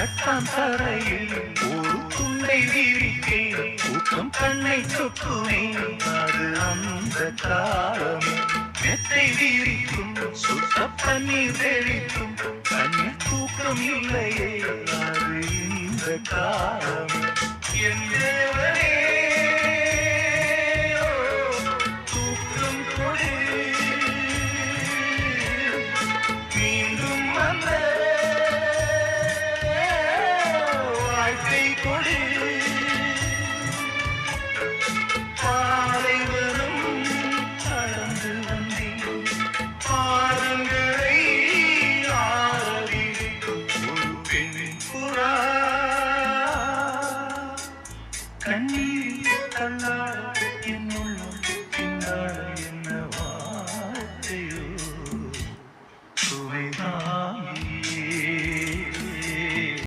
தட்டான் தரையில் ஒரு துண்டை விரித்தேன் தூக்கம் கண்ணை சொட்டுமே அது அந்த காலம் மெத்தை விரிக்கும் சுத்த தண்ணீர் தெளிக்கும் கண்ணீர் தூக்கம் இல்லையே அது இந்த காலம் என் தேவனே தூக்கம் கொடு மீண்டும் வந்த வாழ்க்கை கொடு பாலைவனம் கடந்து வந்தேன் பாதங்களை ஆரவிலே ஒரு பெண் புறா கண்ணீர் கல்லாட